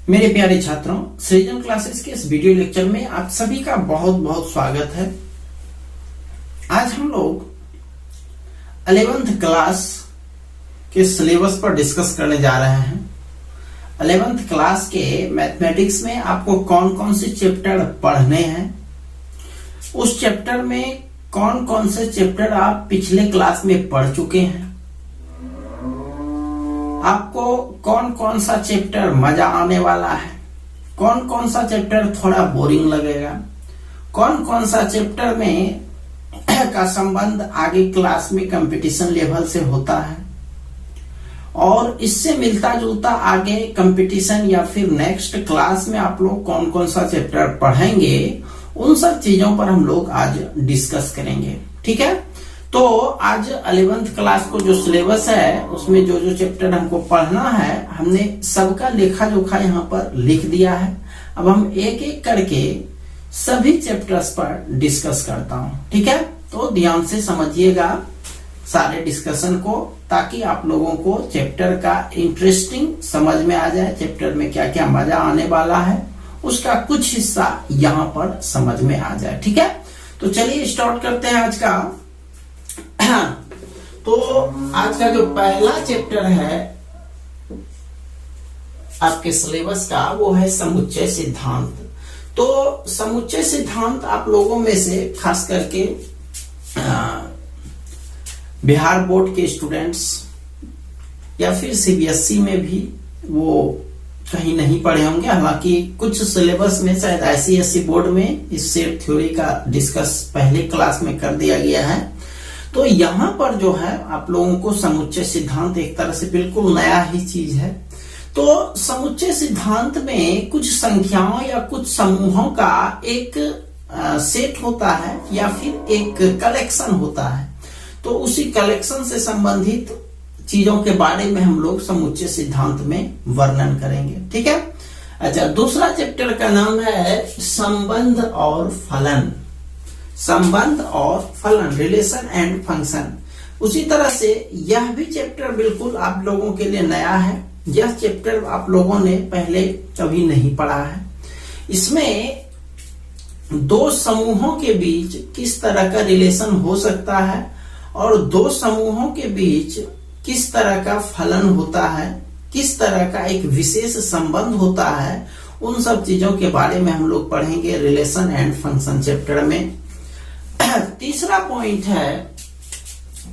मेरे प्यारे छात्रों, सृजन क्लासेस के इस वीडियो लेक्चर में आप सभी का बहुत बहुत स्वागत है। आज हम लोग 11th क्लास के सिलेबस पर डिस्कस करने जा रहे हैं। 11th क्लास के मैथमेटिक्स में आपको कौन कौन से चैप्टर पढ़ने हैं, उस चैप्टर में कौन कौन से चैप्टर आप पिछले क्लास में पढ़ चुके हैं, आपको कौन कौन सा चैप्टर मजा आने वाला है, कौन कौन सा चैप्टर थोड़ा बोरिंग लगेगा, कौन कौन सा चैप्टर में का संबंध आगे क्लास में कंपटीशन लेवल से होता है और इससे मिलता जुलता आगे कंपटीशन या फिर नेक्स्ट क्लास में आप लोग कौन कौन सा चैप्टर पढ़ेंगे, उन सब चीजों पर हम लोग आज डिस्कस करेंगे। ठीक है, तो आज 11th क्लास को जो सिलेबस है उसमें जो जो चैप्टर हमको पढ़ना है हमने सबका लेखा जोखा यहाँ पर लिख दिया है। अब हम एक एक करके सभी चैप्टर्स पर डिस्कस करता हूँ। ठीक है, तो ध्यान से समझिएगा सारे डिस्कशन को, ताकि आप लोगों को चैप्टर का इंटरेस्टिंग समझ में आ जाए, चैप्टर में क्या क्या मजा आने वाला है उसका कुछ हिस्सा यहाँ पर समझ में आ जाए। ठीक है, तो चलिए स्टार्ट करते हैं आज का। तो आज का जो पहला चैप्टर है आपके सिलेबस का वो है समुच्चय सिद्धांत। तो समुच्चय सिद्धांत आप लोगों में से खास करके बिहार बोर्ड के स्टूडेंट्स या फिर सीबीएसई में भी वो कहीं नहीं पढ़े होंगे। हालांकि कुछ सिलेबस में शायद आईसीएसई बोर्ड में इस सेट थ्योरी का डिस्कस पहले क्लास में कर दिया गया है। तो यहाँ पर जो है आप लोगों को समुच्चय सिद्धांत एक तरह से बिल्कुल नया ही चीज है। तो समुच्चय सिद्धांत में कुछ संख्याओं या कुछ समूहों का एक सेट होता है या फिर एक कलेक्शन होता है। तो उसी कलेक्शन से संबंधित चीजों के बारे में हम लोग समुच्चय सिद्धांत में वर्णन करेंगे। ठीक है, अच्छा, दूसरा चैप्टर का नाम है संबंध और फलन। संबंध और फलन, रिलेशन एंड फंक्शन। उसी तरह से यह भी चैप्टर बिल्कुल आप लोगों के लिए नया है। यह चैप्टर आप लोगों ने पहले कभी नहीं पढ़ा है। इसमें दो समूहों के बीच किस तरह का रिलेशन हो सकता है और दो समूहों के बीच किस तरह का फलन होता है, किस तरह का एक विशेष संबंध होता है, उन सब चीजों के बारे में हम लोग पढ़ेंगे रिलेशन एंड फंक्शन चैप्टर में। तीसरा पॉइंट है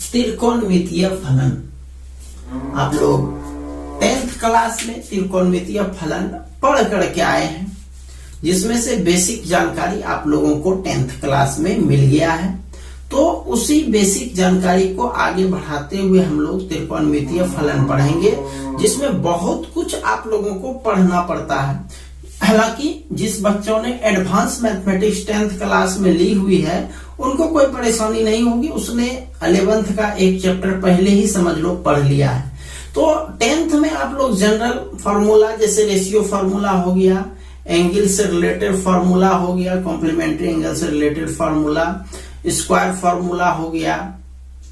त्रिकोणमितीय फलन। आप लोग 10th क्लास में त्रिकोणमितीय फलन पढ़ करके आए हैं, जिसमें से बेसिक जानकारी आप लोगों को 10th क्लास में मिल गया है। तो उसी बेसिक जानकारी को आगे बढ़ाते हुए हम लोग त्रिकोणमितीय फलन पढ़ेंगे, जिसमें बहुत कुछ आप लोगों को पढ़ना पड़ता है। हालांकि जिस बच्चों ने एडवांस मैथमेटिक्स 10th क्लास में ली हुई है उनको कोई परेशानी नहीं होगी, उसने 11th का एक चैप्टर पहले ही समझ लो पढ़ लिया है। तो 10th में आप लोग जनरल फार्मूला जैसे रेशियो फार्मूला हो गया, एंगल से रिलेटेड फार्मूला हो गया, कॉम्प्लीमेंट्री एंगल से रिलेटेड फार्मूला, स्क्वायर फार्मूला हो गया,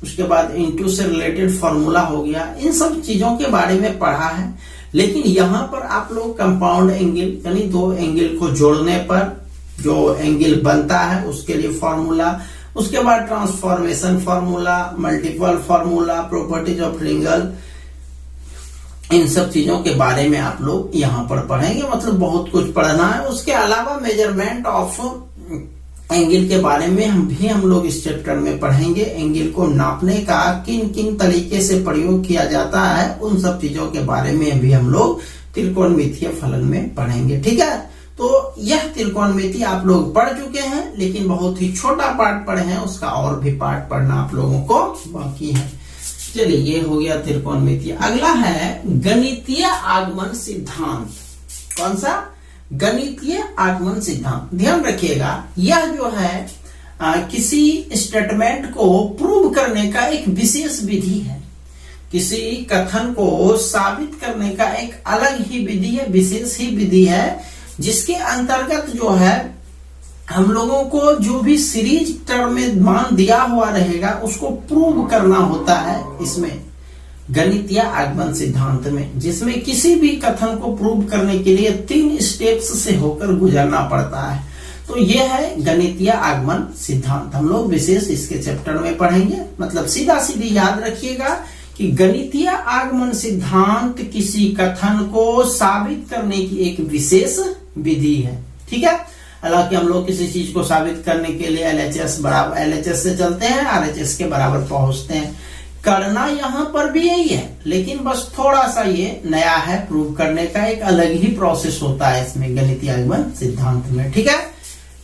उसके बाद इनटू से रिलेटेड फार्मूला हो गया, इन सब चीजों के बारे में पढ़ा है। लेकिन यहाँ पर आप लोग कंपाउंड एंगल यानी दो एंगल को जोड़ने पर जो एंगल बनता है उसके लिए फार्मूला, उसके बाद transformation formula, multiple formula, properties of angle, इन सब चीजों के बारे में आप लोग यहाँ पर पढ़ेंगे। मतलब बहुत कुछ पढ़ना है। उसके अलावा मेजरमेंट ऑफ एंगल के बारे में हम लोग इस चैप्टर में पढ़ेंगे। एंगल को नापने का किन किन तरीके से प्रयोग किया जाता है उन सब चीजों के बारे में भी हम लोग त्रिकोणमितीय फलन में पढ़ेंगे। ठीक है, तो यह त्रिकोणमिति आप लोग पढ़ चुके हैं, लेकिन बहुत ही छोटा पार्ट पढ़े हैं, उसका और भी पार्ट पढ़ना आप लोगों को बाकी है। चलिए, ये हो गया त्रिकोणमिति। अगला है गणितीय आगमन सिद्धांत। कौन सा? गणितीय आगमन सिद्धांत। ध्यान रखिएगा, यह जो है किसी स्टेटमेंट को प्रूव करने का एक विशेष विधि है। किसी कथन को साबित करने का एक अलग ही विधि है, विशेष ही विधि है, जिसके अंतर्गत जो है हम लोगों को जो भी सीरीज टर्म में मान दिया हुआ रहेगा उसको प्रूव करना होता है। इसमें गणितीय आगमन सिद्धांत में, जिसमें किसी भी कथन को प्रूव करने के लिए 3 स्टेप्स से होकर गुजरना पड़ता है। तो ये है गणितीय आगमन सिद्धांत। हम लोग विशेष इसके चैप्टर में पढ़ेंगे। मतलब सीधा सीधी याद रखिएगा कि गणितीय आगमन सिद्धांत किसी कथन को साबित करने की एक विशेष विधि है। ठीक है, हालांकि हम लोग किसी चीज को साबित करने के लिए LHS से चलते हैं, RHS के बराबर पहुंचते हैं। करना यहाँ पर भी यही है, लेकिन बस थोड़ा सा ये नया है, प्रूव करने का एक अलग ही प्रोसेस होता है इसमें गणितीय आगमन सिद्धांत में। ठीक है,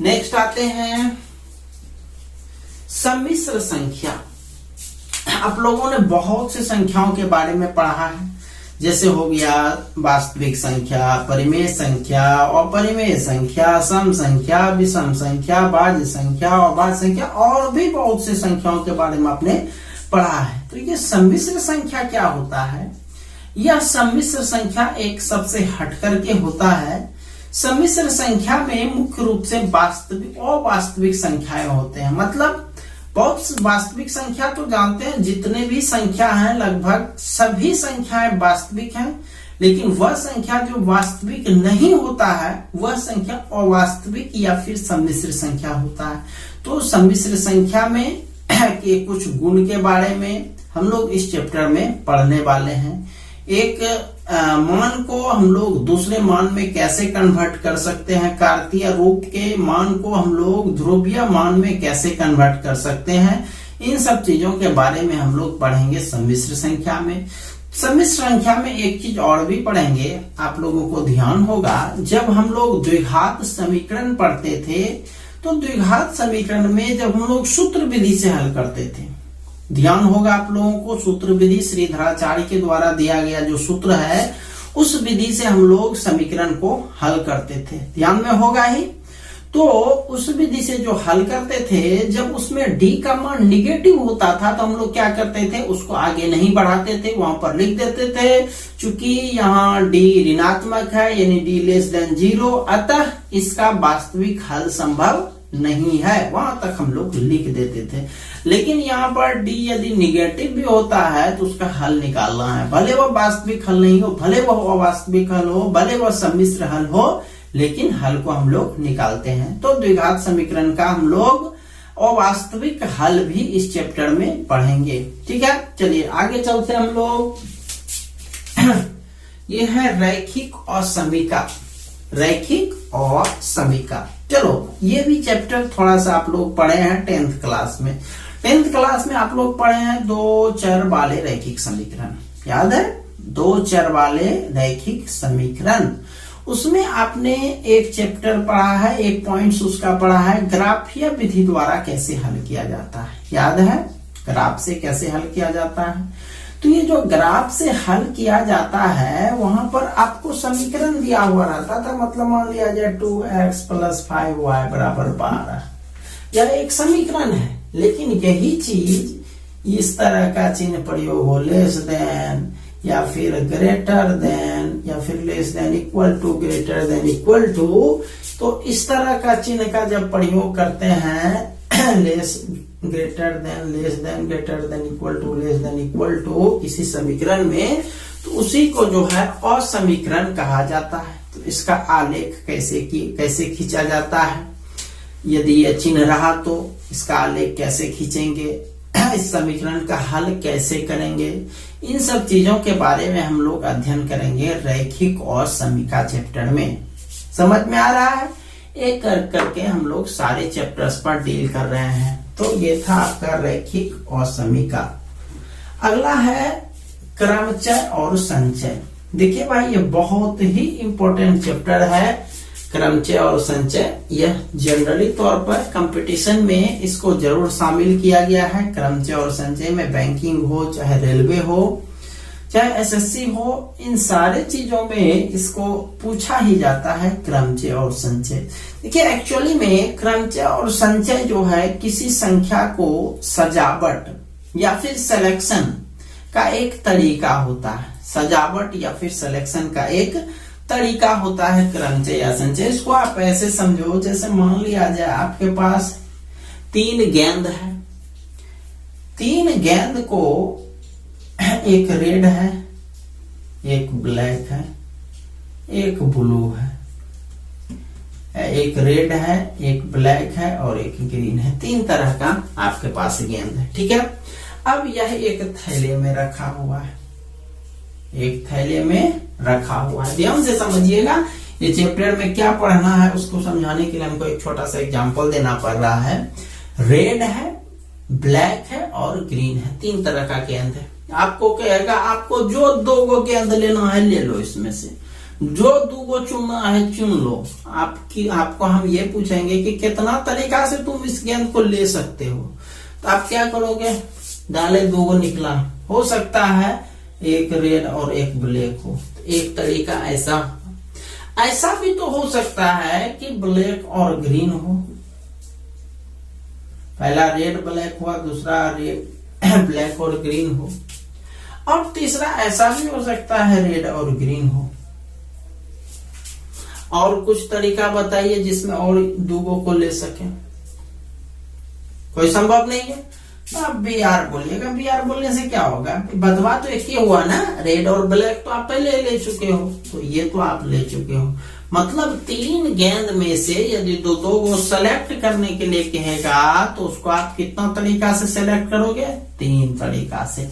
नेक्स्ट आते हैं सम्मिश्र संख्या। आप लोगों ने बहुत से संख्याओं के बारे में पढ़ा है, जैसे हो गया वास्तविक संख्या, परिमेय संख्या, अपरिमेय संख्या, सम संख्या, विषम संख्या, भाज्य संख्या, अभाज्य संख्या, और भी बहुत से संख्याओं के बारे में आपने पढ़ा है। तो ये सम्मिश्र संख्या क्या होता है? यह सम्मिश्र संख्या एक सबसे हटकर के होता है। सम्मिश्र संख्या में मुख्य रूप से वास्तविक और अवास्तविक संख्याएं होते हैं। मतलब बहुत वास्तविक संख्या तो जानते हैं, जितने भी संख्या हैं लगभग सभी संख्याएं वास्तविक हैं, लेकिन वह संख्या जो वास्तविक नहीं होता है वह संख्या अवास्तविक या फिर सम्मिश्र संख्या होता है। तो सम्मिश्र संख्या में के कुछ गुण के बारे में हम लोग इस चैप्टर में पढ़ने वाले हैं। एक मान को हम लोग दूसरे मान में कैसे कन्वर्ट कर सकते हैं, कार्तीय रूप के मान को हम लोग ध्रुवीय मान में कैसे कन्वर्ट कर सकते हैं, इन सब चीजों के बारे में हम लोग पढ़ेंगे सम्मिश्र संख्या में। सम्मिश्र संख्या में एक चीज और भी पढ़ेंगे, आप लोगों को ध्यान होगा, जब हम लोग द्विघात समीकरण पढ़ते थे तो द्विघात समीकरण में जब हम लोग सूत्र विधि से हल करते थे, ध्यान होगा आप लोगों को, सूत्र विधि श्रीधराचार्य के द्वारा दिया गया जो सूत्र है उस विधि से हम लोग समीकरण को हल करते थे, ध्यान में होगा ही। तो उस विधि से जो हल करते थे, जब उसमें d का मान निगेटिव होता था तो हम लोग क्या करते थे, उसको आगे नहीं बढ़ाते थे, वहां पर लिख देते थे। चूंकि यहाँ d ऋणात्मक है यानी d लेस देन 0, अतः इसका वास्तविक हल संभव नहीं है, वहां तक हम लोग लिख देते थे। लेकिन यहाँ पर d यदि निगेटिव भी होता है तो उसका हल निकालना है, भले वह वास्तविक हल नहीं हो, भले वह अवास्तविक हल हो, भले वह सम्मिश्र हल हो, लेकिन हल को हम लोग निकालते हैं। तो द्विघात समीकरण का हम लोग अवास्तविक हल भी इस चैप्टर में पढ़ेंगे। ठीक है, चलिए आगे चलते हैं हम लोग। ये है रैखिक और समीका। रैखिक और समीका, चलो ये भी चैप्टर थोड़ा सा आप लोग पढ़े हैं 10th क्लास में। 10th क्लास में आप लोग पढ़े हैं 2 चर वाले रैखिक समीकरण, याद है, 2 चर वाले रैखिक समीकरण। उसमें आपने एक चैप्टर पढ़ा है, एक पॉइंट्स उसका पढ़ा है, ग्राफीय विधि द्वारा कैसे हल किया जाता है, याद है, ग्राफ से कैसे हल किया जाता है। तो ये जो ग्राफ से हल किया जाता है वहां पर आपको समीकरण दिया हुआ रहता था, मतलब मान लिया जाए 2x + 5y = 12, यह एक समीकरण है। लेकिन यही चीज इस तरह का चिन्ह प्रयोग हो, लेस देन या फिर ग्रेटर देन या फिर less than equal to, greater than equal to, तो इस तरह का चिन्ह का जब प्रयोग करते हैं, less greater than, less than, greater than equal to, less than equal to किसी समीकरण में, तो उसी को जो है असमीकरण कहा जाता है। तो इसका आलेख कैसे खींचा जाता है, यदि यह चिन्ह रहा तो इसका आलेख कैसे खींचेंगे, इस समीकरण का हल कैसे करेंगे, इन सब चीजों के बारे में हम लोग अध्ययन करेंगे रैखिक और समीका चैप्टर में। समझ में आ रहा है, एक करके हम लोग सारे चैप्टर्स पर डील कर रहे हैं। तो ये था आपका रैखिक और समीका। अगला है क्रमचय और संचय। देखिए भाई, ये बहुत ही इंपॉर्टेंट चैप्टर है, क्रमचय और संचय। यह जनरली तौर पर कंपटीशन में इसको जरूर शामिल किया गया है। क्रमचय और संचय में बैंकिंग हो, चाहे रेलवे हो, चाहे एसएससी हो, इन सारे चीजों में इसको पूछा ही जाता है क्रमचय और संचय। देखिए एक्चुअली में क्रमचय और संचय जो है किसी संख्या को सजावट या फिर सिलेक्शन का एक तरीका होता है। सजावट या फिर सिलेक्शन का एक तरीका होता है क्रमचय या संचय। इसको आप ऐसे समझो, जैसे मान लिया जाए आपके पास 3 गेंद है, 3 गेंद को एक रेड है, एक ब्लैक है, एक ब्लू है, एक रेड है, एक ब्लैक है और एक ग्रीन है। 3 तरह का आपके पास गेंद है, ठीक है। अब यह एक थैले में रखा हुआ है, एक थैले में रखा हुआ है। ध्यान से समझिएगा, ये चैप्टर में क्या पढ़ना है उसको समझाने के लिए हमको एक छोटा सा एग्जांपल देना पड़ रहा है। रेड है, ब्लैक है और ग्रीन है, 3 तरह का गेंद है। आपको कहेगा आपको जो 2 गेंद लेना है ले लो, इसमें से जो 2 चुनना है चुन लो। आपको हम ये पूछेंगे कि कितना तरीका से तुम इस गेंद को ले सकते हो, तो आप क्या करोगे, डाले 2 निकला, हो सकता है एक रेड और एक ब्लैक हो, तो एक तरीका ऐसा भी तो हो सकता है कि ब्लैक और ग्रीन हो। पहला रेड ब्लैक हुआ, दूसरा रेड ब्लैक और ग्रीन हो, और तीसरा ऐसा भी हो सकता है रेड और ग्रीन हो। और कुछ तरीका बताइए जिसमें और 2 को ले सके। कोई संभव नहीं है, तो आप बी आर बोलिएगा। बी आर बोलने से क्या होगा, बदवा तो एक ही हुआ ना, रेड और ब्लैक तो आप पहले ले चुके हो, तो ये तो आप ले चुके हो। मतलब 3 गेंद में से यदि 2 को सेलेक्ट करने के लिए कहेगा तो उसको आप कितना तरीका से सेलेक्ट करोगे, 3 तरीका से।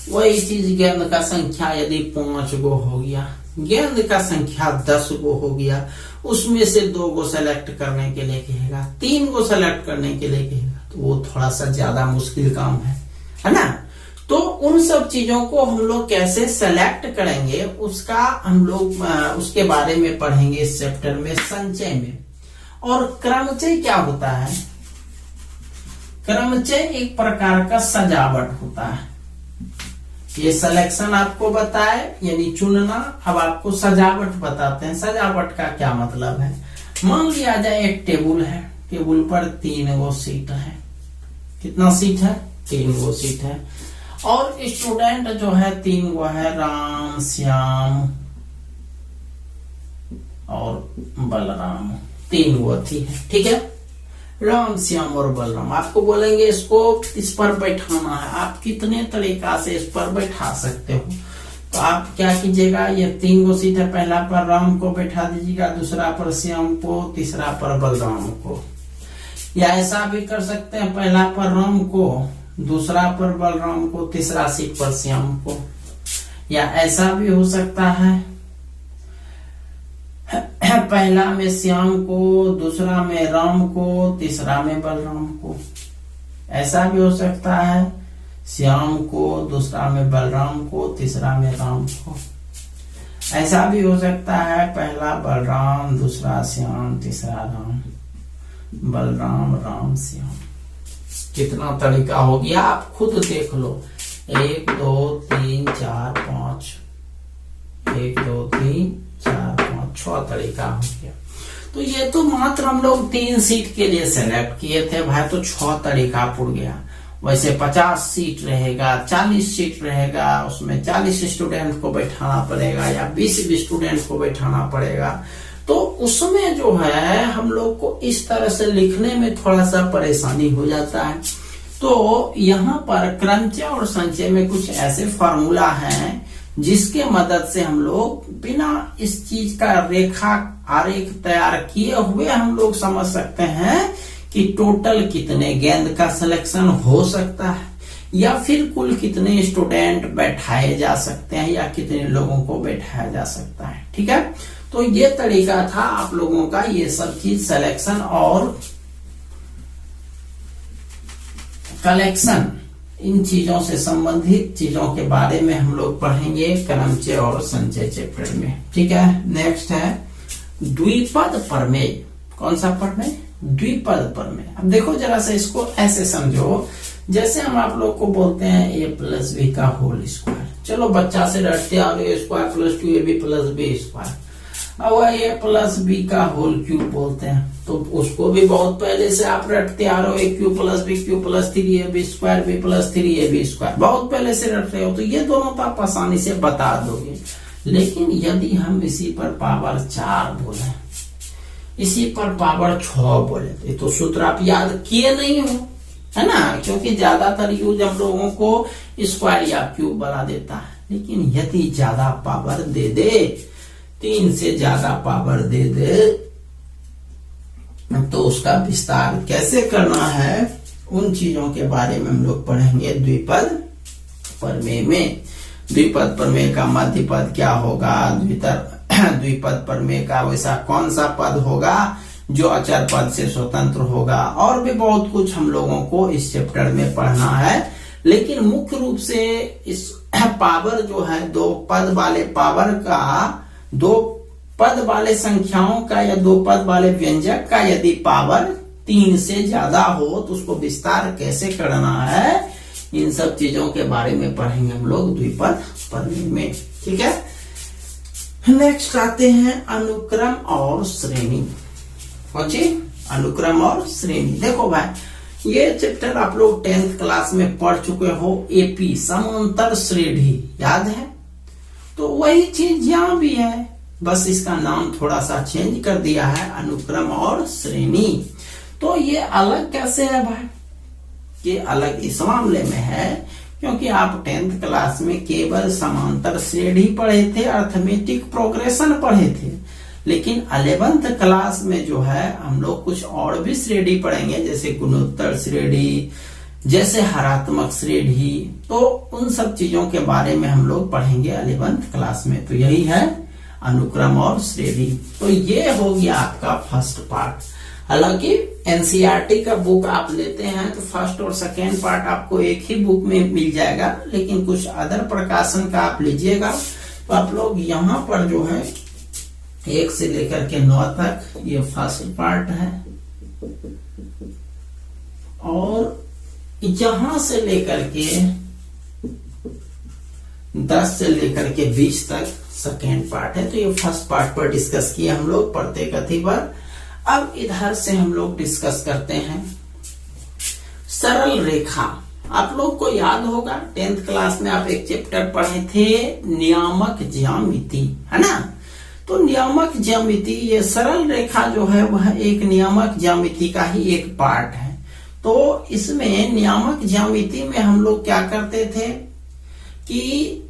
वही चीज गेंद का संख्या यदि 5 गो हो गया, गेंद का संख्या 10 गो हो गया, उसमें से 2 को सेलेक्ट करने के लिए कहेगा, 3 को सेलेक्ट करने के लिए कहेगा, तो वो थोड़ा सा ज्यादा मुश्किल काम है ना। तो उन सब चीजों को हम लोग कैसे सेलेक्ट करेंगे उसका हम लोग उसके बारे में पढ़ेंगे इस चैप्टर में, संचय में। और क्रमचय क्या होता है, क्रमचय एक प्रकार का सजावट होता है। ये सिलेक्शन आपको बताए यानी चुनना, अब आपको सजावट बताते हैं। सजावट का क्या मतलब है, मान लिया जाए एक टेबल है, टेबल पर 3 गो सीट है। कितना सीट है, 3 गो सीट है। और स्टूडेंट जो है 3 गो है, राम, श्याम और बलराम, 3 गो थी है, ठीक है। राम, श्याम और बलराम। आपको बोलेंगे इसको इस पर बैठाना है, आप कितने तरीका से इस पर बैठा सकते हो। तो आप क्या कीजिएगा, ये 3 गो सीट है, पहला पर राम को बैठा दीजिएगा, दूसरा पर श्याम को, तीसरा पर बलराम को। या ऐसा भी कर सकते हैं, पहला पर राम को, दूसरा पर बलराम को, तीसरा सीट पर श्याम को। या ऐसा भी हो सकता है, पहला में श्याम को, दूसरा में राम को, तीसरा में बलराम को। ऐसा भी हो सकता है, श्याम को, दूसरा में बलराम को, तीसरा में राम को। ऐसा भी हो सकता है, पहला बलराम, दूसरा श्याम, तीसरा राम, बलराम, राम, श्याम। कितना तरीका हो गया आप खुद देख लो, 1 2 3 4 5, 1 2 3 4 5, 6 तरीका हो गया। तो ये तो मात्र हम लोग 3 सीट के लिए सेलेक्ट किए थे भाई, तो 6 तरीका पुर गया। वैसे 50 सीट रहेगा, 40 सीट रहेगा, उसमें 40 स्टूडेंट को बैठाना पड़ेगा या 20 स्टूडेंट को बैठाना पड़ेगा। तो उसमें जो है हम लोग को इस तरह से लिखने में थोड़ा सा परेशानी हो जाता है। तो यहाँ पर क्रमचय और संचय में कुछ ऐसे फार्मूला हैं जिसके मदद से हम लोग बिना इस चीज का रेखा आरेख तैयार किए हुए हम लोग समझ सकते हैं कि टोटल कितने गेंद का सिलेक्शन हो सकता है, या फिर कुल कितने स्टूडेंट बैठाए जा सकते हैं, या कितने लोगों को बैठाया जा सकता है। ठीक है, तो ये तरीका था आप लोगों का, ये सब चीज सिलेक्शन और कलेक्शन, इन चीजों से संबंधित चीजों के बारे में हम लोग पढ़ेंगे क्रमचय और संचय चैप्टर में। ठीक है, नेक्स्ट है द्विपद प्रमेय। कौन सा प्रमेय, द्विपद प्रमेय। अब देखो जरा से इसको ऐसे समझो, जैसे हम आप लोग को बोलते हैं a प्लस बी का होल स्क्वायर। चलो बच्चा से रटते आ रहे, square plus 2ab plus B square. अब a प्लस बी का होल क्यूब बोलते हैं, तो उसको भी बहुत पहले से आप रटते आ रहे हो, a cube plus B cube plus 3ab square, b plus 3ab square, बहुत पहले से रट रहे हो, तो ये दोनों तो आप आसानी से बता दोगे। लेकिन यदि हम इसी पर पावर 4 बोले, इसी पर पावर 6 बोले, तो सूत्र आप याद किए नहीं हो, है ना, क्योंकि ज्यादातर यूज हम लोगों को स्क्वायर या क्यूब बना देता है। लेकिन यदि ज्यादा पावर दे दे, 3 से ज्यादा पावर दे दे, तो उसका विस्तार कैसे करना है, उन चीजों के बारे में हम लोग पढ़ेंगे द्विपद प्रमेय में। द्विपद प्रमेय का मध्य पद क्या होगा, द्विपद प्रमेय का वैसा कौन सा पद होगा जो अचर पद से स्वतंत्र होगा, और भी बहुत कुछ हम लोगों को इस चैप्टर में पढ़ना है। लेकिन मुख्य रूप से इस पावर जो है, 2 पद वाले पावर का, 2 पद वाले संख्याओं का या 2 पद वाले व्यंजक का यदि पावर 3 से ज्यादा हो तो उसको विस्तार कैसे करना है, इन सब चीजों के बारे में पढ़ेंगे हम लोग द्विपद प्रमेय में। ठीक है, नेक्स्ट आते हैं अनुक्रम और श्रेणी। अनुक्रम और श्रेणी। देखो भाई, ये चैप्टर आप लोग 10th क्लास में पढ़ चुके हो, एपी समांतर श्रेणी, याद है? तो वही चीज यहाँ भी है, बस इसका नाम थोड़ा सा चेंज कर दिया है, अनुक्रम और श्रेणी। तो ये अलग कैसे है भाई? ये अलग इस मामले में है क्योंकि आप 10th क्लास में केवल समांतर श्रेणी पढ़े थे, अर्थमेटिक प्रोग्रेशन पढ़े थे। लेकिन 11th क्लास में जो है हम लोग कुछ और भी श्रेणी पढ़ेंगे, जैसे गुणोत्तर श्रेणी, जैसे हरात्मक श्रेणी। तो उन सब चीजों के बारे में हम लोग पढ़ेंगे 11th क्लास में। तो यही है अनुक्रम और श्रेणी। तो ये हो गया आपका फर्स्ट पार्ट। हालांकि एनसीईआरटी का बुक आप लेते हैं तो फर्स्ट और सेकेंड पार्ट आपको एक ही बुक में मिल जाएगा, लेकिन कुछ अदर प्रकाशन का आप लीजिएगा तो आप लोग यहाँ पर जो है 1 से लेकर के 9 तक ये फर्स्ट पार्ट है, और यहां से लेकर के 10 से लेकर के 20 तक सेकेंड पार्ट है। तो ये फर्स्ट पार्ट पर डिस्कस किया हम लोग प्रत्येक अति पर। अब इधर से हम लोग डिस्कस करते हैं सरल रेखा। आप लोग को याद होगा 10th क्लास में आप एक चैप्टर पढ़े थे नियामक ज्यामिति, है ना? तो नियामक ज्यामिति, ये सरल रेखा जो है वह एक नियामक ज्यामिति का ही एक पार्ट है। तो इसमें नियामक ज्यामिति में हम लोग क्या करते थे कि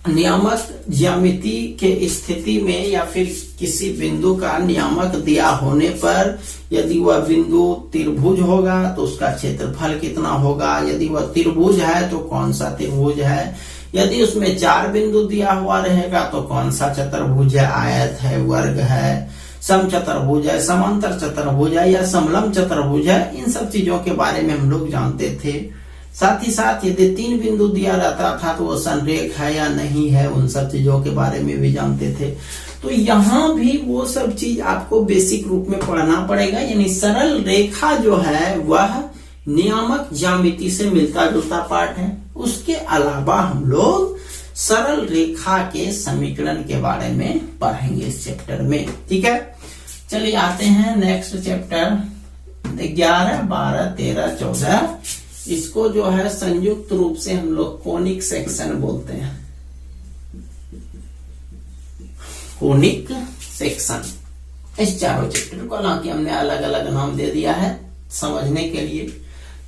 नियामक ज्यामिति के स्थिति में या फिर किसी बिंदु का नियामक दिया होने पर यदि वह बिंदु त्रिभुज होगा तो उसका क्षेत्रफल कितना होगा, यदि वह त्रिभुज है तो कौन सा त्रिभुज है, यदि उसमें 4 बिंदु दिया हुआ रहेगा तो कौन सा चतुर्भुज है, आयत है, वर्ग है, समचतुर्भुज है, समांतर चतुर्भुज है या समलंब चतुर्भुज है, इन सब चीजों के बारे में हम लोग जानते थे। साथ ही साथ यदि 3 बिंदु दिया रहता था तो वो संरेख है या नहीं है, उन सब चीजों के बारे में भी जानते थे। तो यहाँ भी वो सब चीज आपको बेसिक रूप में पढ़ना पड़ेगा। यानी सरल रेखा जो है वह नियामक ज्यामिति से मिलता जुलता पार्ट है। उसके अलावा हम लोग सरल रेखा के समीकरण के बारे में पढ़ेंगे इस चैप्टर में। ठीक है, चलिए आते हैं नेक्स्ट चैप्टर 11, 12, 13, 14। इसको जो है संयुक्त रूप से हम लोग कोनिक सेक्शन बोलते हैं, कोनिक सेक्शन। इस चारों चैप्टर को हालांकि हमने अलग अलग नाम दे दिया है समझने के लिए।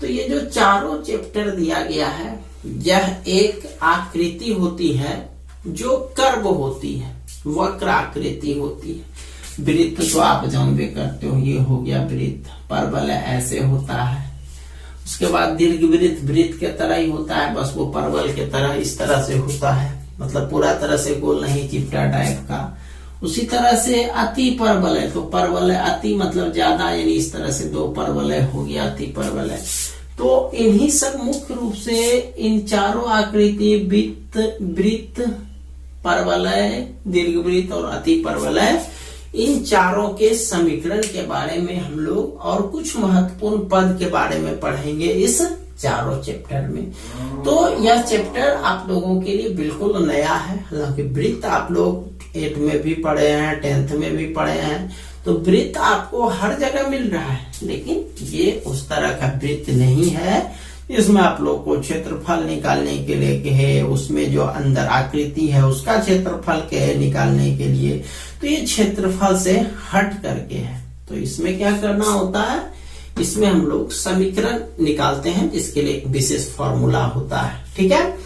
तो ये जो चारों चैप्टर दिया गया है, यह एक आकृति होती है जो कर्व होती है, वक्र आकृति होती है। वृत्त तो आप जानबे करते हो, ये हो गया वृत्त। परवलय ऐसे होता है। उसके बाद दीर्घ वृत्त वृत्त के तरह ही होता है, बस वो परवल के तरह इस तरह से होता है, मतलब पूरा तरह से गोल नहीं, चिपटा टाइप का। उसी तरह से अति परवलय, तो परवलय अति मतलब ज्यादा, यानी इस तरह से 2 परवलय हो गया अति परवलय। तो इन्हीं सब मुख्य रूप से इन चारों आकृति वृत्त, परवलय, दीर्घवृत्त और अति परवलय, इन चारों के समीकरण के बारे में हम लोग और कुछ महत्वपूर्ण पद के बारे में पढ़ेंगे इस चारों चैप्टर में। तो यह चैप्टर आप लोगों के लिए बिल्कुल नया है। हालांकि वृत्त आप लोग 8 में भी पढ़े हैं, 10th में भी पढ़े हैं, तो वृत्त आपको हर जगह मिल रहा है। लेकिन ये उस तरह का वृत्त नहीं है इसमें आप लोग को क्षेत्रफल निकालने के लिए कहे, उसमें जो अंदर आकृति है उसका क्षेत्रफल कहे निकालने के लिए। तो ये क्षेत्रफल से हट करके है। तो इसमें क्या करना होता है इसमें हम लोग समीकरण निकालते हैं, जिसके लिए एक विशेष फॉर्मूला होता है। ठीक है,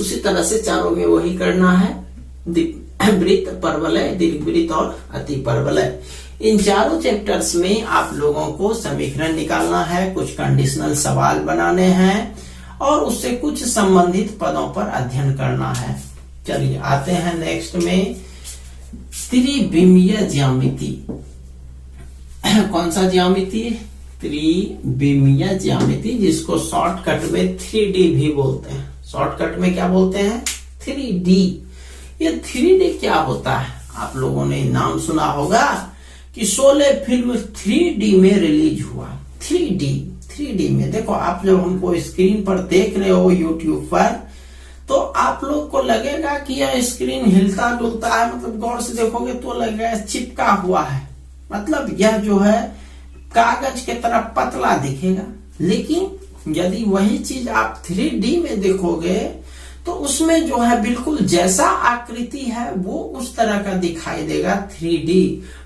उसी तरह से चारों में वही करना है। वृत्त, परवलय, दीर्घवृत्त और अति परवलय, इन चारों चैप्टर्स में आप लोगों को समीकरण निकालना है, कुछ कंडीशनल सवाल बनाने हैं और उससे कुछ संबंधित पदों पर अध्ययन करना है। चलिए आते हैं नेक्स्ट में, त्रिविमीय ज्यामिति। कौन सा ज्यामिति? त्रिविमीय ज्यामिति, जिसको शॉर्टकट में 3D भी बोलते हैं। शॉर्टकट में क्या बोलते हैं? 3D। ये 3D क्या होता है? आप लोगों ने नाम सुना होगा कि शोले फिल्म 3D में रिलीज हुआ। 3D में देखो, आप जब हमको स्क्रीन पर देख रहे हो यूट्यूब पर, तो आप लोग को लगेगा कि यह स्क्रीन हिलता डुलता है, मतलब गौर से देखोगे तो लगेगा चिपका हुआ है, मतलब यह जो है कागज के तरह पतला दिखेगा। लेकिन यदि वही चीज आप 3D में देखोगे तो उसमें जो है बिल्कुल जैसा आकृति है वो उस तरह का दिखाई देगा। 3D,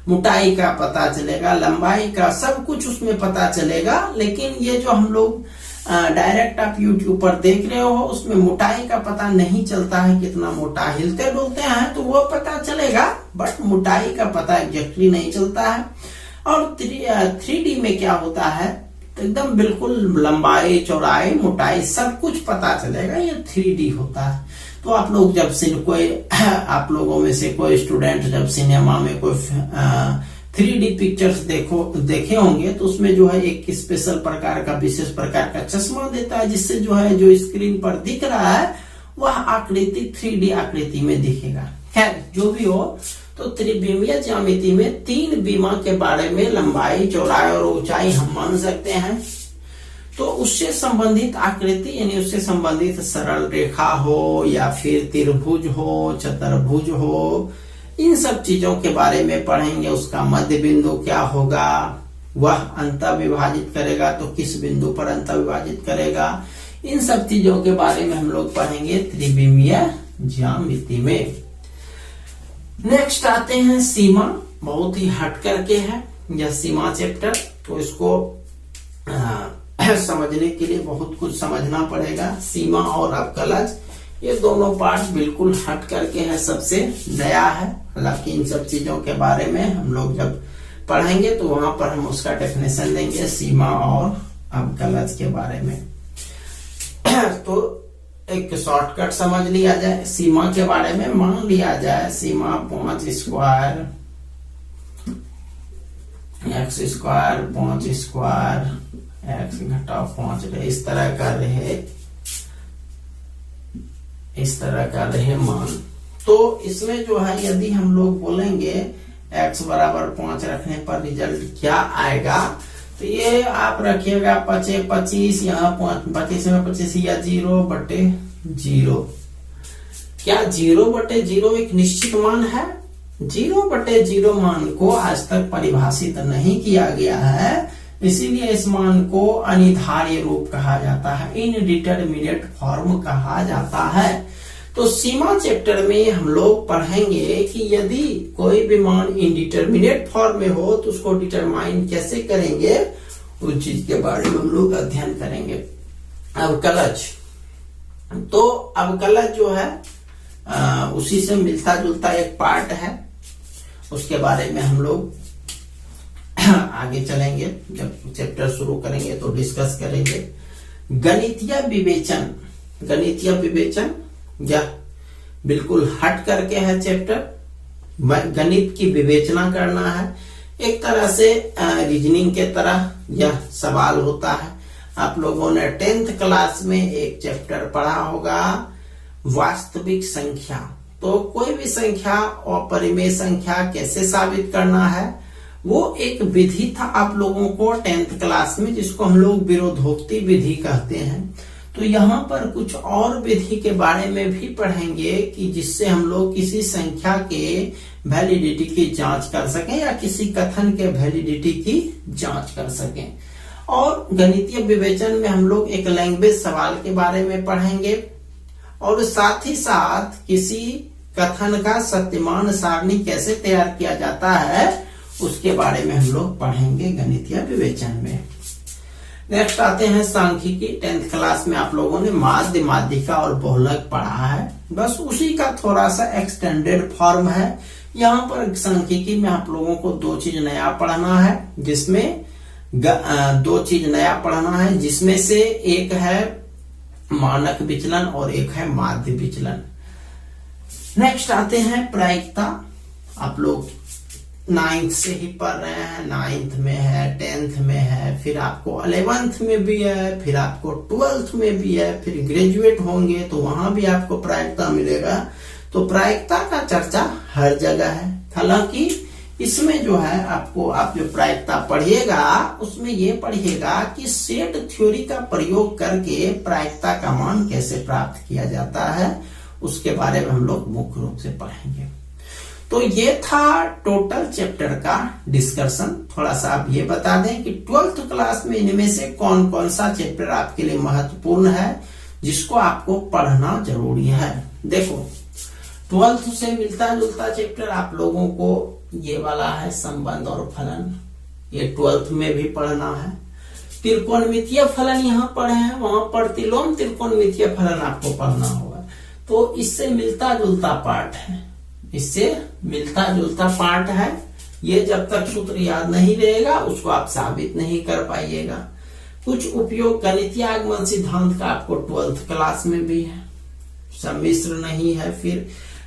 मोटाई का पता चलेगा, लंबाई का, सब कुछ उसमें पता चलेगा। लेकिन ये जो हम लोग डायरेक्ट आप यूट्यूब पर देख रहे हो, उसमें मोटाई का पता नहीं चलता है, कितना मोटा, हिलते डुलते हैं तो वो पता चलेगा, बट मोटाई का पता एग्जैक्टली नहीं चलता है। और 3D में क्या होता है, तो एकदम बिल्कुल लंबाई, चौड़ाई, मोटाई सब कुछ पता चलेगा, ये 3D होता है। तो आप लोग जब आप लोगों में से कोई स्टूडेंट जब सिनेमा में कोई 3D पिक्चर्स देखे होंगे, तो उसमें जो है एक स्पेशल प्रकार का, विशेष प्रकार का चश्मा देता है, जिससे जो है जो स्क्रीन पर दिख रहा है वह आकृति 3D आकृति में दिखेगा। खैर जो भी हो, तो त्रिविमीय ज्यामिति में 3 विमा के बारे में, लंबाई, चौड़ाई और ऊंचाई हम मान सकते हैं। तो उससे संबंधित आकृति, यानी उससे संबंधित सरल रेखा हो या फिर त्रिभुज हो, चतुर्भुज हो, इन सब चीजों के बारे में पढ़ेंगे। उसका मध्य बिंदु क्या होगा, वह अंत विभाजित करेगा तो किस बिंदु पर अंत विभाजित करेगा, इन सब चीजों के बारे में हम लोग पढ़ेंगे त्रिविमीय ज्यामिति में। नेक्स्ट आते हैं सीमा। बहुत ही हट करके है यह सीमा चैप्टर, तो इसको समझने के लिए बहुत कुछ समझना पड़ेगा। सीमा और अवकलज, ये दोनों पार्ट बिल्कुल हट करके है, सबसे नया है। हालांकि इन सब चीजों के बारे में हम लोग जब पढ़ेंगे तो वहां पर हम उसका डेफिनेशन देंगे, सीमा और अवकलज के बारे में। तो एक शॉर्टकट समझ लिया जाए सीमा के बारे में। मान लिया जाए सीमा 5 square x square 5 square x घटाओ 5 रहे, इस तरह का रहे मान। तो इसमें जो है यदि हम लोग बोलेंगे x बराबर 5 रखने पर रिजल्ट क्या आएगा, तो ये आप रखिएगा 25, यहाँ 25 में 25 या 0/0। क्या 0/0 एक निश्चित मान है? 0/0 मान को आज तक परिभाषित नहीं किया गया है, इसीलिए इस मान को अनिर्धार्य रूप कहा जाता है, इनडिटरमिनेट फॉर्म कहा जाता है। तो सीमा चैप्टर में हम लोग पढ़ेंगे कि यदि कोई भी मान इनडिटरमिनेट फॉर्म में हो तो उसको डिटरमाइन कैसे करेंगे, उस चीज के बारे में हम लोग अध्ययन करेंगे। अवकलज, तो अवकलज जो है उसी से मिलता जुलता एक पार्ट है, उसके बारे में हम लोग आगे चलेंगे, जब चैप्टर शुरू करेंगे तो डिस्कस करेंगे। गणितीय विवेचन या बिल्कुल हट करके है चैप्टर। गणित की विवेचना करना है, एक तरह से रीजनिंग के तरह यह सवाल होता है। आप लोगों ने 10th क्लास में एक चैप्टर पढ़ा होगा, वास्तविक संख्या। तो कोई भी संख्या और परिमेय संख्या कैसे साबित करना है, वो एक विधि था आप लोगों को 10th क्लास में, जिसको हम लोग विरोधोक्ति विधि कहते हैं। तो यहाँ पर कुछ और विधि के बारे में भी पढ़ेंगे कि जिससे हम लोग किसी संख्या के वैलिडिटी की जांच कर सकें या किसी कथन के वैलिडिटी की जांच कर सकें। और गणितीय विवेचन में हम लोग एक लैंग्वेज सवाल के बारे में पढ़ेंगे और साथ ही साथ किसी कथन का सत्यमान सारणी कैसे तैयार किया जाता है उसके बारे में हम लोग पढ़ेंगे गणितीय विवेचन में। नेक्स्ट आते हैं सांख्यिकी। 10th क्लास में आप लोगों ने माध्य, माध्यिका और बहुलक पढ़ा है, बस उसी का थोड़ा सा एक्सटेंडेड फॉर्म है। यहाँ पर सांख्यिकी में आप लोगों को दो चीज नया पढ़ना है, जिसमें से एक है मानक विचलन और एक है माध्य विचलन। नेक्स्ट आते हैं प्रायिकता। आप लोग 9th से ही पढ़ रहे हैं, 9th में है, 10th में है, फिर आपको 11th में भी है, फिर आपको 12th में भी है, फिर ग्रेजुएट होंगे तो वहां भी आपको प्रायिकता मिलेगा। तो प्रायिकता का चर्चा हर जगह है। हालांकि इसमें जो है आपको, आप जो प्रायिकता पढ़िएगा उसमें ये पढ़िएगा कि सेट थ्योरी का प्रयोग करके प्रायिकता का मान कैसे प्राप्त किया जाता है, उसके बारे में हम लोग मुख्य रूप से पढ़ेंगे। तो ये था टोटल चैप्टर का डिस्कशन। थोड़ा सा आप ये बता दें कि 12th क्लास में इनमें से कौन कौन सा चैप्टर आपके लिए महत्वपूर्ण है, जिसको आपको पढ़ना जरूरी है। देखो 12th से मिलता जुलता चैप्टर आप लोगों को ये वाला है, संबंध और फलन। ये 12th में भी पढ़ना है। त्रिकोणमितीय फलन यहाँ पढ़े हैं, वहां पर तिलोम त्रिकोणमितीय फलन आपको पढ़ना होगा। तो इससे मिलता जुलता पार्ट है, ये जब तक सूत्र याद नहीं रहेगा उसको आप साबित नहीं कर पाइएगा। कुछ उपयोग गणितीय आगमन सिद्धांत का आपको 12th क्लास में भी है, सम्मिश्र नहीं है। फिर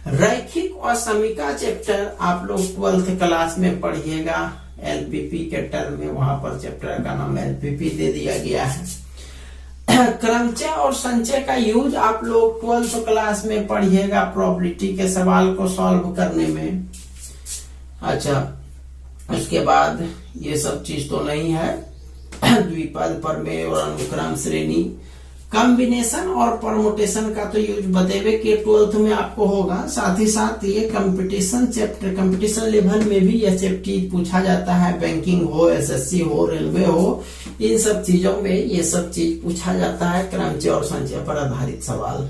रैखिक और समीका चैप्टर आप लोग 12th क्लास में पढ़िएगा, एलपीपी के टर्म में, वहां पर चैप्टर का नाम एलपीपी दे दिया गया है। क्रमचय और संचय का यूज आप लोग 12th क्लास में पढ़िएगा, प्रोबेबिलिटी के सवाल को सॉल्व करने में। अच्छा, उसके बाद ये सब चीज तो नहीं है, द्विपद, प्रमेय और अनुक्रम श्रेणी, कॉम्बिनेशन और परमुटेशन का तो यूज बतेवे कि 12th में आपको होगा। साथ ही साथ ये कंपटीशन चैप्टर, कंपटीशन लेवल में भी यह चैप्टर पूछा जाता है। बैंकिंग हो, एसएससी हो, रेलवे हो, इन सब चीजों में ये सब चीज पूछा जाता है, क्रमचय और संचय पर आधारित सवाल।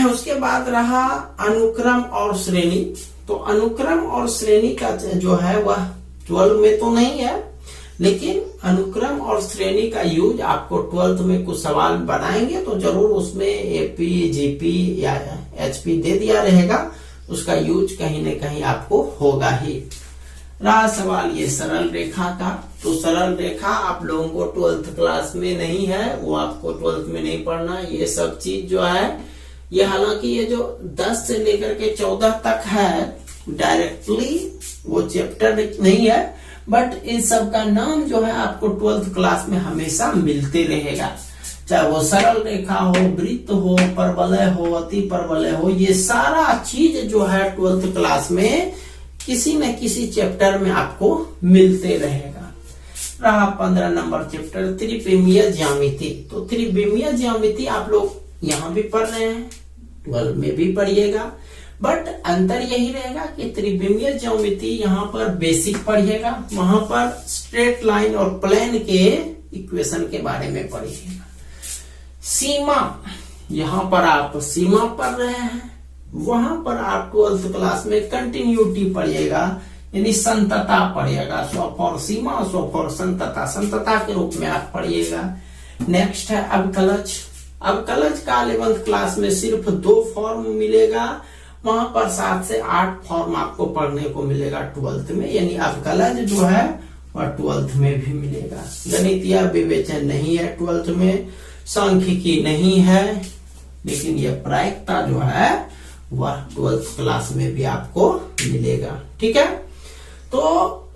उसके बाद रहा अनुक्रम और श्रेणी। तो अनुक्रम और श्रेणी का जो है वह 12 में तो नहीं है, लेकिन अनुक्रम और श्रेणी का यूज आपको 12th में कुछ सवाल बनाएंगे तो जरूर उसमें एपी, जीपी या एचपी दे दिया रहेगा, उसका यूज कहीं न कहीं आपको होगा ही। रहा सवाल ये सरल रेखा का, तो सरल रेखा आप लोगों को 12th क्लास में नहीं है, वो आपको 12th में नहीं पढ़ना। ये सब चीज जो है ये, हालांकि ये जो 10 से लेकर के 14 तक है डायरेक्टली वो चैप्टर नहीं है, बट इन सब का नाम जो है आपको 12th क्लास में हमेशा मिलते रहेगा। चाहे वो सरल रेखा हो, वृत्त हो, परवलय हो, अति परवलय हो, ये सारा चीज जो है 12th क्लास में किसी न किसी चैप्टर में आपको मिलते रहेगा। रहा 15 नंबर चैप्टर त्रिविमीय ज्यामिति। तो त्रिविमीय ज्यामिति आप लोग यहाँ भी पढ़ रहे हैं, 12 में भी पढ़िएगा, बट अंतर यही रहेगा कि त्रिविमीय ज्यामिति यहाँ पर बेसिक पढ़िएगा, वहां पर स्ट्रेट लाइन और प्लेन के इक्वेशन के बारे में पढ़िएगा। सीमा, यहाँ पर आप सीमा पढ़ रहे हैं, वहां पर आप 12th क्लास में कंटिन्यूटी पढ़िएगा, यानी संतता पढ़िएगा। सौ फॉर सीमा, सौ फॉर संतता, संतता के रूप में आप पढ़िएगा। नेक्स्ट है अवकलज। अवकलज का 11th क्लास में सिर्फ 2 फॉर्म मिलेगा, वहां पर 7 से 8 फॉर्म आपको पढ़ने को मिलेगा 12th में, यानी अवकलज जो है वह 12th में भी मिलेगा। गणितीय विवेचन नहीं है 12th में, सांख्यिकी नहीं है, लेकिन यह प्रायिकता जो है वह 12th क्लास में भी आपको मिलेगा। ठीक है, तो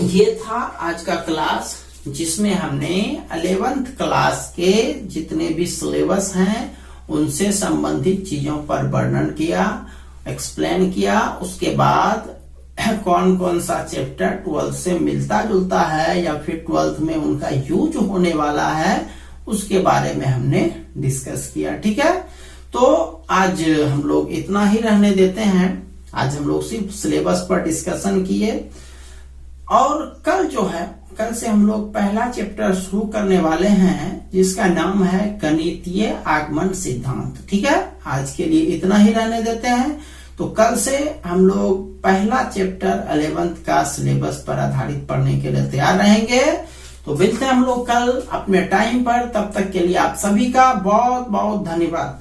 ये था आज का क्लास, जिसमें हमने 11th क्लास के जितने भी सिलेबस हैं उनसे संबंधित चीजों पर वर्णन किया, एक्सप्लेन किया। उसके बाद कौन कौन सा चैप्टर 12th से मिलता जुलता है या फिर 12th में उनका यूज होने वाला है, उसके बारे में हमने डिस्कस किया। ठीक है, तो आज हम लोग इतना ही रहने देते हैं। आज हम लोग सिर्फ सिलेबस पर डिस्कशन किए, और कल जो है, कल से हम लोग पहला चैप्टर शुरू करने वाले हैं, जिसका नाम है गणितीय आगमन सिद्धांत। ठीक है, आज के लिए इतना ही रहने देते हैं। तो कल से हम लोग पहला चैप्टर 11th का सिलेबस पर आधारित पढ़ने के लिए तैयार रहेंगे। तो मिलते हैं हम लोग कल अपने टाइम पर, तब तक के लिए आप सभी का बहुत बहुत धन्यवाद।